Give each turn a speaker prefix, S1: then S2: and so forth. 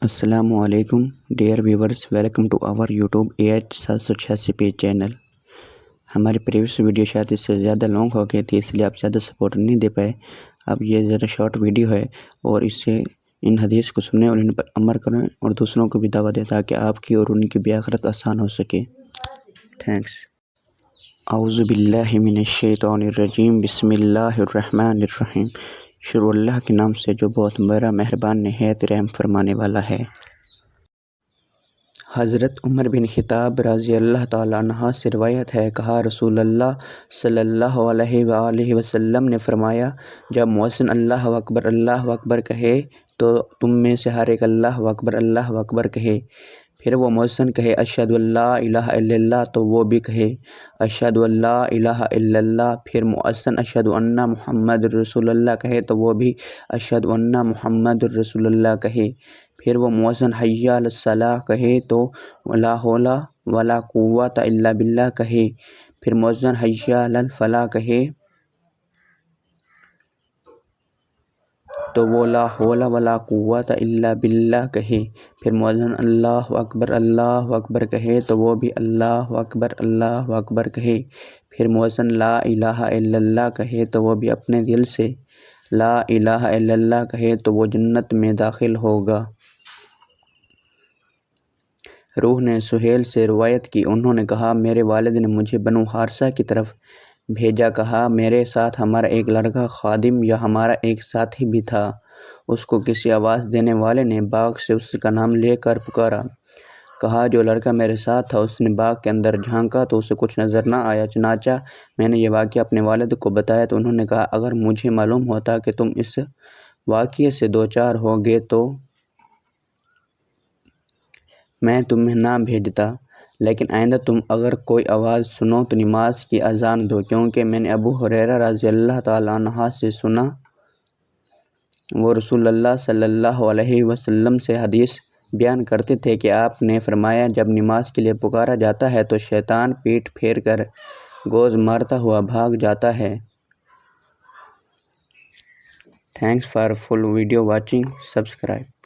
S1: السلام علیکم dear viewers, welcome to our YouTube AH786 پہ چینل۔ ہماری پریویس ویڈیو شاید اس سے زیادہ لانگ ہو گئی تھی، اس لیے آپ زیادہ سپورٹ نہیں دے پائے۔ اب یہ ذرا شارٹ ویڈیو ہے اور اس سے ان حدیث کو سنیں اور ان پر عمل کریں اور دوسروں کو بھی دعوت دیں تاکہ آپ کی اور ان کی بھی آخرت آسان ہو سکے۔ تھینکس۔ اعوذ باللہ من الشیطان الرجیم، بسم اللہ الرحمن الرحیم۔ شروع اللہ کے نام سے جو بہت بڑا مہربان نہایت رحم فرمانے والا ہے۔ حضرت عمر بن خطاب رضی اللہ تعالیٰ عنہ سے روایت ہے، کہا رسول اللہ صلی اللہ علیہ وآلہ وسلم نے فرمایا، جب مؤذن اللہ اکبر کہے تو تم میں سے ہر ایک اللہ اکبر کہے۔ پھر وہ مؤذن کہے اشہد ان لا الہ الا اللہ تو وہ بھی کہے اشہد ان لا الہ الا اللہ۔ پھر مؤذن اشہد ان محمد رسول اللہ کہے تو وہ بھی اشہد ان محمد رسول اللہ کہے۔ پھر وہ مؤذن حی علی الصلاۃ کہے تو لا حول ولا قوۃ الا باللہ کہے۔ پھر مؤذن حی علی الفلاح کہے تو وہ لا حول ولا قوۃ الا باللہ کہے۔ پھر مؤذن اللہ اکبر کہے تو وہ بھی اللہ اکبر کہے۔ پھر مؤذن لا الہ الا اللہ کہے تو وہ بھی اپنے دل سے لا الہ الا اللہ کہے تو وہ جنت میں داخل ہوگا۔ روح نے سہیل سے روایت کی، انہوں نے کہا میرے والد نے مجھے بنو حارثہ کی طرف بھیجا، کہا میرے ساتھ ہمارا ایک لڑکا خادم یا ہمارا ایک ساتھی بھی تھا۔ اس کو کسی آواز دینے والے نے باغ سے اس کا نام لے کر پکارا، کہا جو لڑکا میرے ساتھ تھا۔ اس نے باغ کے اندر جھانکا تو اسے کچھ نظر نہ آیا، چنانچہ میں نے یہ واقعہ اپنے والد کو بتایا تو انہوں نے کہا اگر مجھے معلوم ہوتا کہ تم اس واقعے سے دوچار ہوگے تو میں تمہیں نہ بھیجتا، لیکن آئندہ تم اگر کوئی آواز سنو تو نماز کی اذان دو، کیونکہ میں نے ابو ہریرہ رضی اللہ تعالیٰ عنہ سے سنا، وہ رسول اللہ صلی اللہ علیہ وسلم سے حدیث بیان کرتے تھے کہ آپ نے فرمایا جب نماز کے لیے پکارا جاتا ہے تو شیطان پیٹھ پھیر کر گوز مارتا ہوا بھاگ جاتا ہے۔ Thanks for full video watching, subscribe.